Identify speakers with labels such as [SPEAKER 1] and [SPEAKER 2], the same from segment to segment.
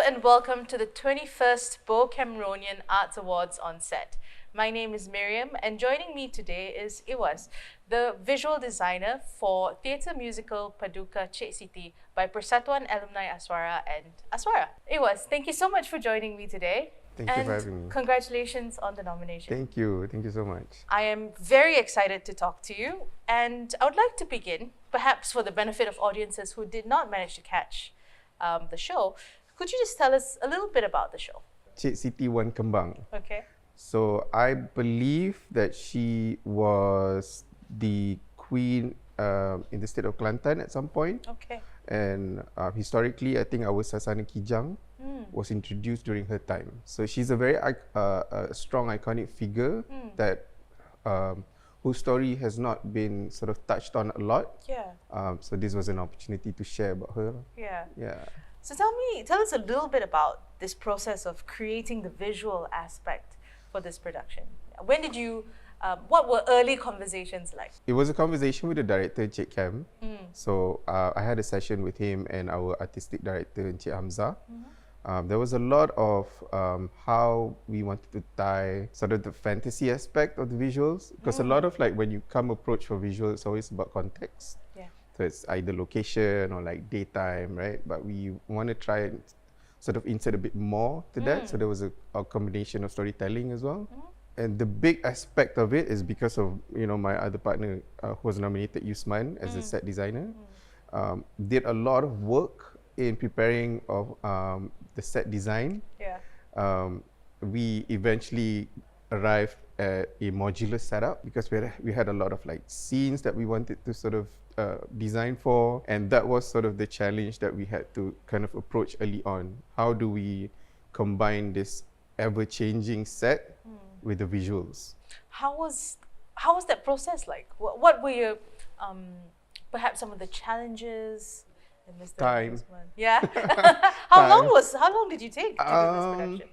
[SPEAKER 1] and welcome to the 21st Bo Cameronian Arts Awards on set. My name is Miriam and joining me today is Iwaz, the visual designer for Theater Musical Paduka CIK Siti by Persatuan Alumni ASWARA and ASWARA. Iwaz, thank you so much for joining me today.
[SPEAKER 2] Thank you for having me.
[SPEAKER 1] Congratulations on the nomination.
[SPEAKER 2] Thank you so much.
[SPEAKER 1] I am very excited to talk to you, and I would like to begin, perhaps for the benefit of audiences who did not manage to catch the show. Could you just tell us a little bit about the show?
[SPEAKER 2] Cik Siti Wan Kembang.
[SPEAKER 1] Okay.
[SPEAKER 2] So I believe that she was the queen in the state of Kelantan at some point.
[SPEAKER 1] Okay.
[SPEAKER 2] And historically, I think our Sasana Kijang was introduced during her time. So she's a very strong, iconic figure that whose story has not been sort of touched on a lot.
[SPEAKER 1] Yeah.
[SPEAKER 2] So this was an opportunity to share about her.
[SPEAKER 1] Yeah.
[SPEAKER 2] Yeah.
[SPEAKER 1] So tell us a little bit about this process of creating the visual aspect for this production. When did you, what were early conversations like?
[SPEAKER 2] It was a conversation with the director, Cik Cam. So I had a session with him and our artistic director, Cik Hamza. There was a lot of how we wanted to tie sort of the fantasy aspect of the visuals, because a lot of like when you come approach for visuals, it's always about context.
[SPEAKER 1] Yeah.
[SPEAKER 2] So it's either location or like daytime, right? But we want to try and sort of insert a bit more to that. So there was a combination of storytelling as well. And the big aspect of it is because of, you know, my other partner who was nominated, Yusman, as a set designer, did a lot of work in preparing of the set design.
[SPEAKER 1] Yeah.
[SPEAKER 2] We eventually arrived at a modular setup because we had a lot of like scenes that we wanted to sort of design for, and that was sort of the challenge that we had to kind of approach early on. How do we combine this ever-changing set with the visuals?
[SPEAKER 1] How was that process like? What were your perhaps some of the challenges in this
[SPEAKER 2] Time.
[SPEAKER 1] Yeah. How long did you take to do this production?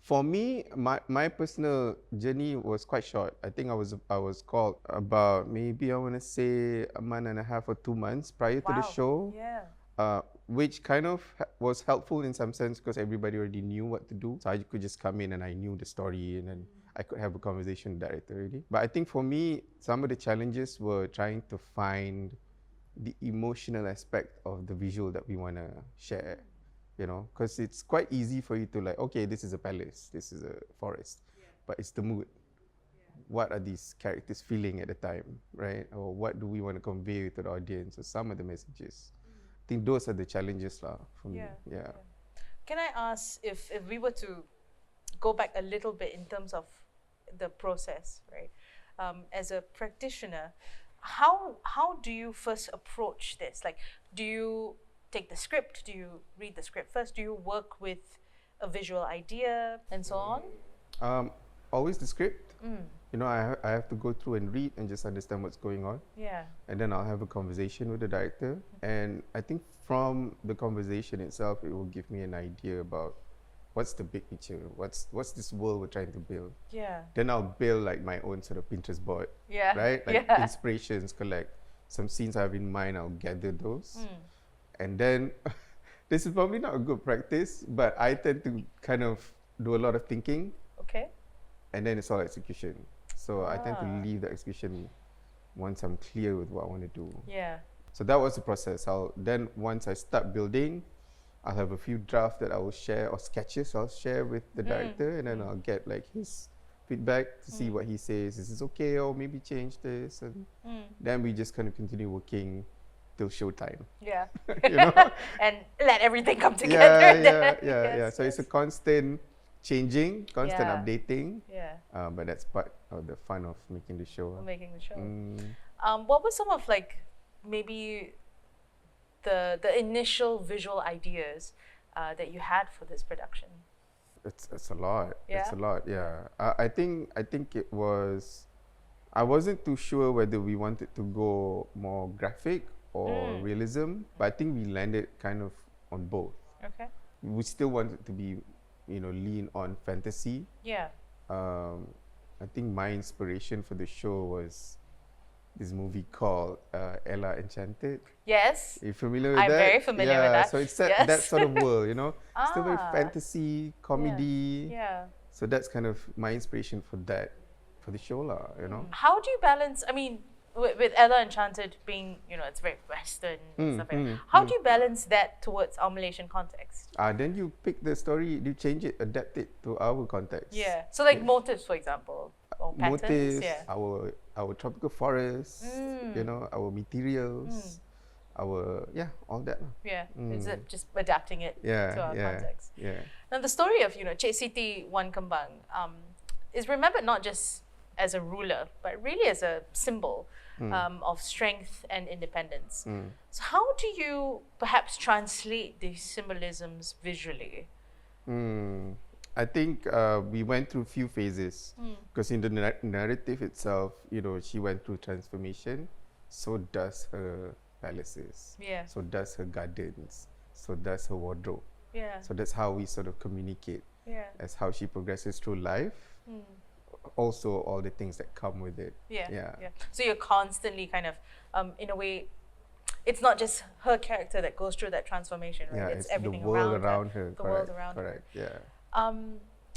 [SPEAKER 2] For me, my personal journey was quite short. I think I was called about maybe I want to say a month and a half or 2 months prior to the show.
[SPEAKER 1] Yeah.
[SPEAKER 2] Which kind of was helpful in some sense because everybody already knew what to do. So I could just come in and I knew the story and then I could have a conversation with the director already. But I think for me, some of the challenges were trying to find the emotional aspect of the visual that we want to share. You know, because it's quite easy for you to like, okay, this is a palace, this is a forest, but it's the mood. What are these characters feeling at the time, right? Or what do we want to convey to the audience, or some of the messages. I think those are the challenges for me. Yeah.
[SPEAKER 1] Can I ask if we were to go back a little bit in terms of the process, right? As a practitioner, how do you first approach this? Like, do you take the script? Do you read the script first? Do you work with a visual idea and so on?
[SPEAKER 2] Always the script. You know, I have to go through and read and just understand what's going on.
[SPEAKER 1] Yeah.
[SPEAKER 2] And then I'll have a conversation with the director. And I think from the conversation itself, it will give me an idea about what's the big picture, what's this world we're trying to build.
[SPEAKER 1] Yeah.
[SPEAKER 2] Then I'll build like my own sort of Pinterest board.
[SPEAKER 1] Yeah.
[SPEAKER 2] Right? Like inspirations, collect some scenes I have in mind, I'll gather those. And then, this is probably not a good practice, but I tend to kind of do a lot of thinking.
[SPEAKER 1] Okay.
[SPEAKER 2] And then it's all execution. So I tend to leave the execution once I'm clear with what I want to do.
[SPEAKER 1] Yeah.
[SPEAKER 2] So that was the process. Then once I start building, I'll have a few drafts that I will share, or sketches I'll share with the director, and then I'll get like his feedback to see what he says. Is this okay, or maybe change this? And then we just kind of continue working till showtime.
[SPEAKER 1] Yeah.
[SPEAKER 2] You know?
[SPEAKER 1] And let everything come together.
[SPEAKER 2] Yeah. So it's a constant changing, constant updating.
[SPEAKER 1] Yeah.
[SPEAKER 2] But that's part of the fun of making the show.
[SPEAKER 1] What were some of like maybe the initial visual ideas that you had for this production?
[SPEAKER 2] It's a lot.
[SPEAKER 1] Yeah?
[SPEAKER 2] It's a lot. Yeah. I think it was. I wasn't too sure whether we wanted to go more graphic or realism, but I think we landed kind of on both.
[SPEAKER 1] Okay.
[SPEAKER 2] We still wanted to be, you know, lean on fantasy.
[SPEAKER 1] Yeah.
[SPEAKER 2] I think my inspiration for the show was this movie called Ella Enchanted.
[SPEAKER 1] Yes.
[SPEAKER 2] Are you familiar with
[SPEAKER 1] I'm
[SPEAKER 2] that?
[SPEAKER 1] very familiar with that.
[SPEAKER 2] So it's that,
[SPEAKER 1] Yes.
[SPEAKER 2] that sort of world, you know. Still very
[SPEAKER 1] Ah.
[SPEAKER 2] fantasy, comedy.
[SPEAKER 1] Yeah.
[SPEAKER 2] So that's kind of my inspiration for that, for the show lah, you know.
[SPEAKER 1] How do you balance, I mean, with Ella Enchanted being, you know, it's very Western and stuff like that. How do you balance that towards our Malaysian context?
[SPEAKER 2] Then you pick the story, you change it, adapt it to our context.
[SPEAKER 1] Yeah. So like motifs, for example, or patterns.
[SPEAKER 2] Motifs,
[SPEAKER 1] Yeah.
[SPEAKER 2] our tropical forests, you know, our materials, our all that lah.
[SPEAKER 1] Yeah. Is it just adapting it to our context?
[SPEAKER 2] Yeah.
[SPEAKER 1] Now the story of, you know, Cik Siti Wan Kembang is remembered not just as a ruler, but really as a symbol of strength and independence. So how do you perhaps translate these symbolisms visually?
[SPEAKER 2] I think we went through few phases because in the narrative itself, you know, she went through transformation. So does her palaces.
[SPEAKER 1] Yeah.
[SPEAKER 2] So does her gardens. So does her wardrobe.
[SPEAKER 1] Yeah.
[SPEAKER 2] So that's how we sort of communicate as how she progresses through life. Also, all the things that come with it.
[SPEAKER 1] Yeah. So you're constantly kind of, in a way, it's not just her character that goes through that transformation, right?
[SPEAKER 2] Yeah,
[SPEAKER 1] it's everything
[SPEAKER 2] the world
[SPEAKER 1] around
[SPEAKER 2] her.
[SPEAKER 1] The world around her.
[SPEAKER 2] Correct. Yeah.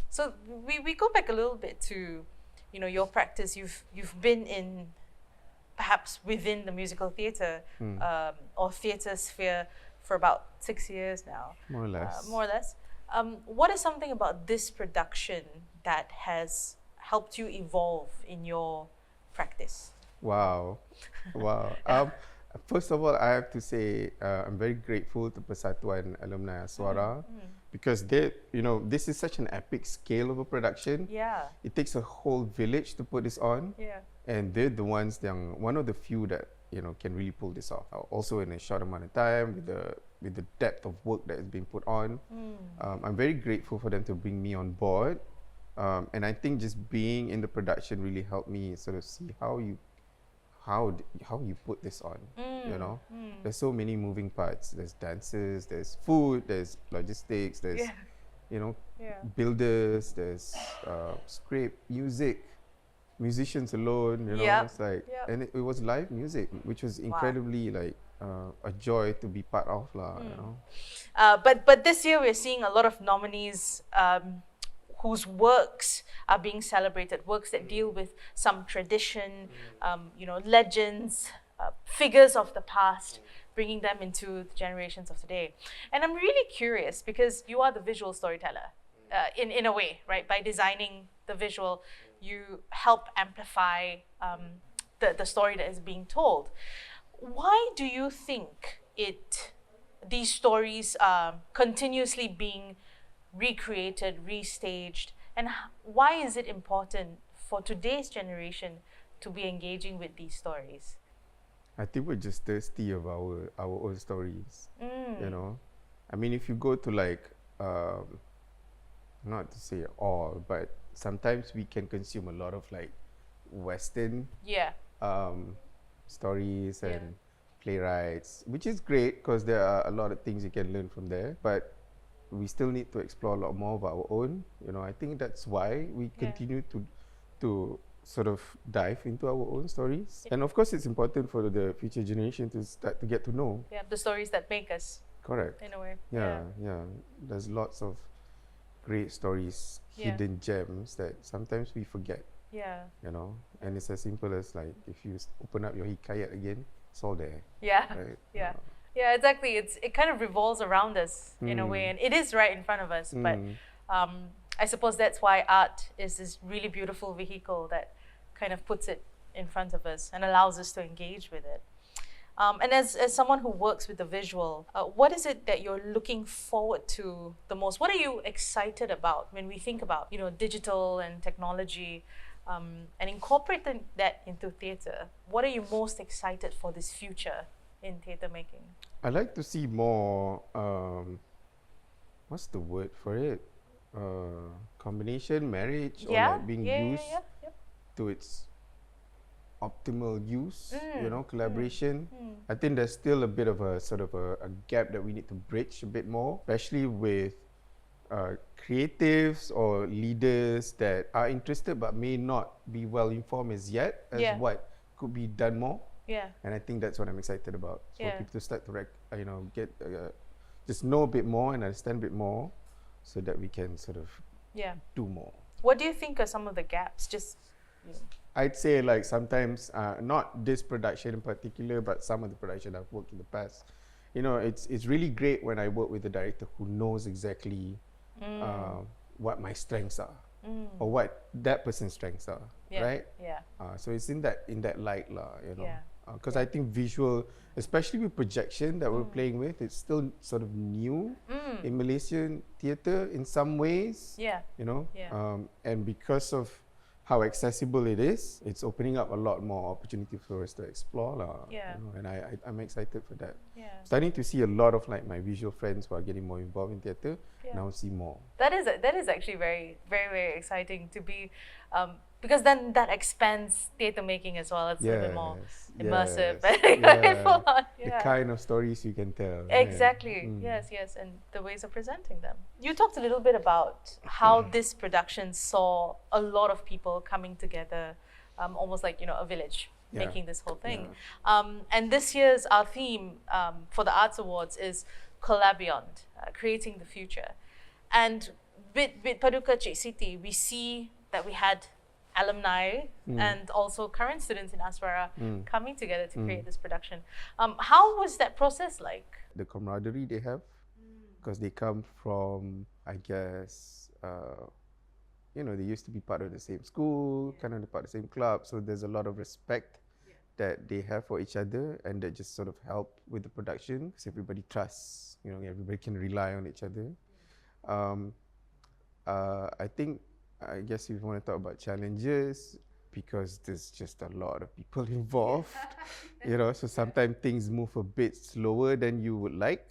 [SPEAKER 1] So we go back a little bit to, you know, your practice. You've been in, perhaps within the musical theatre or theatre sphere for about 6 years now.
[SPEAKER 2] More or less.
[SPEAKER 1] What is something about this production that has helped you evolve in your practice?
[SPEAKER 2] Wow. First of all, I have to say I'm very grateful to Persatuan Alumni ASWARA because they, you know, this is such an epic scale of a production.
[SPEAKER 1] Yeah.
[SPEAKER 2] It takes a whole village to put this on.
[SPEAKER 1] Yeah.
[SPEAKER 2] And they're the ones, one of the few that, you know, can really pull this off. Also in a short amount of time with the depth of work that is being put on. I'm very grateful for them to bring me on board. And I think just being in the production really helped me sort of see how you put this on. You know, there's so many moving parts. There's dancers, there's food, there's logistics, there's you know, builders, there's script, music, musicians alone. You know, it's like, and it was live music, which was incredibly like a joy to be part of, lah. You know.
[SPEAKER 1] But this year we're seeing a lot of nominees whose works are being celebrated, works that deal with some tradition, you know, legends, figures of the past, bringing them into the generations of today. And I'm really curious because you are the visual storyteller in a way, right? By designing the visual, you help amplify the story that is being told. Why do you think these stories are continuously being recreated, restaged, and why is it important for today's generation to be engaging with these stories?
[SPEAKER 2] I think we're just thirsty of our own stories. You know, I mean, if you go to like, not to say all, but sometimes we can consume a lot of like Western stories and playwrights, which is great because there are a lot of things you can learn from there. But we still need to explore a lot more of our own. You know, I think that's why we continue to sort of dive into our own stories. And of course, it's important for the future generation to start to get to know.
[SPEAKER 1] Yeah, the stories that make us.
[SPEAKER 2] Correct.
[SPEAKER 1] In a way.
[SPEAKER 2] Yeah. There's lots of great stories, hidden gems that sometimes we forget.
[SPEAKER 1] Yeah.
[SPEAKER 2] You know, and it's as simple as like if you open up your hikayat again, it's all there.
[SPEAKER 1] Yeah.
[SPEAKER 2] Right?
[SPEAKER 1] Yeah, exactly. It kind of revolves around us in a way, and it is right in front of us. But I suppose that's why art is this really beautiful vehicle that kind of puts it in front of us and allows us to engage with it. And as someone who works with the visual, what is it that you're looking forward to the most? What are you excited about when we think about, you know, digital and technology and incorporating that into theatre? What are you most excited for this future in theatre making?
[SPEAKER 2] I like to see more, what's the word for it? Combination, marriage, or like being used to its optimal use, you know, collaboration. I think there's still a bit of a sort of a gap that we need to bridge a bit more, especially with creatives or leaders that are interested but may not be well informed as yet as what could be done more.
[SPEAKER 1] Yeah.
[SPEAKER 2] And I think that's what I'm excited about. So
[SPEAKER 1] Yeah.
[SPEAKER 2] people to start to get just know a bit more and understand a bit more, so that we can sort of do more.
[SPEAKER 1] What do you think are some of the gaps? Just
[SPEAKER 2] I'd say like sometimes not this production in particular, but some of the production I've worked in the past. It's really great when I work with a director who knows exactly what my strengths are or what that person's strengths are, right?
[SPEAKER 1] Yeah.
[SPEAKER 2] So it's in that light lah,
[SPEAKER 1] Yeah.
[SPEAKER 2] Because I think visual, especially with projection that we're playing with, it's still sort of new in Malaysian theatre in some ways.
[SPEAKER 1] Yeah. Yeah.
[SPEAKER 2] And because of how accessible it is, it's opening up a lot more opportunity for us to explore lah.
[SPEAKER 1] Yeah.
[SPEAKER 2] And I'm excited for that.
[SPEAKER 1] Yeah.
[SPEAKER 2] Starting to see a lot of like my visual friends who are getting more involved in theatre now see more.
[SPEAKER 1] That is actually very, very, very exciting to be, because then that expands theatre making as well. It's a little bit more immersive.
[SPEAKER 2] The kind of stories you can tell.
[SPEAKER 1] Exactly. Yes, and the ways of presenting them. You talked a little bit about how this production saw a lot of people coming together, almost like a village. Making this whole thing. And this year's our theme for the Arts Awards is Collabeyond, creating the future. And with Paduka CIK Siti, we see that we had alumni and also current students in Aswara coming together to create this production. How was that process like?
[SPEAKER 2] The camaraderie they have, because they come from, I guess, they used to be part of the same school, kind of part of the same club, so there's a lot of respect that they have for each other, and that just sort of help with the production, because everybody trusts, everybody can rely on each other. I guess if you want to talk about challenges, because there's just a lot of people involved, so sometimes things move a bit slower than you would like,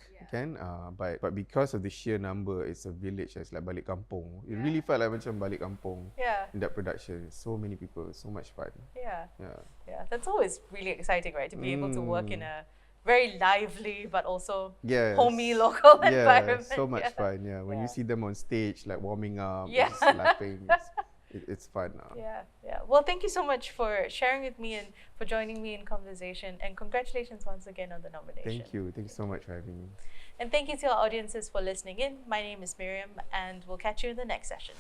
[SPEAKER 2] but because of the sheer number, it's a village, it's like balik kampung. It really felt like macam balik kampung in that production. So many people, so much fun.
[SPEAKER 1] Yeah, that's always really exciting, right? To be able to work in a very lively but also homey local environment.
[SPEAKER 2] So much fun. When you see them on stage, like warming up, just laughing, it's fun now.
[SPEAKER 1] Yeah. Well, thank you so much for sharing with me and for joining me in conversation. And congratulations once again on the nomination.
[SPEAKER 2] Thank you. Thank you so much for having me.
[SPEAKER 1] And thank you to our audiences for listening in. My name is Miriam, and we'll catch you in the next session.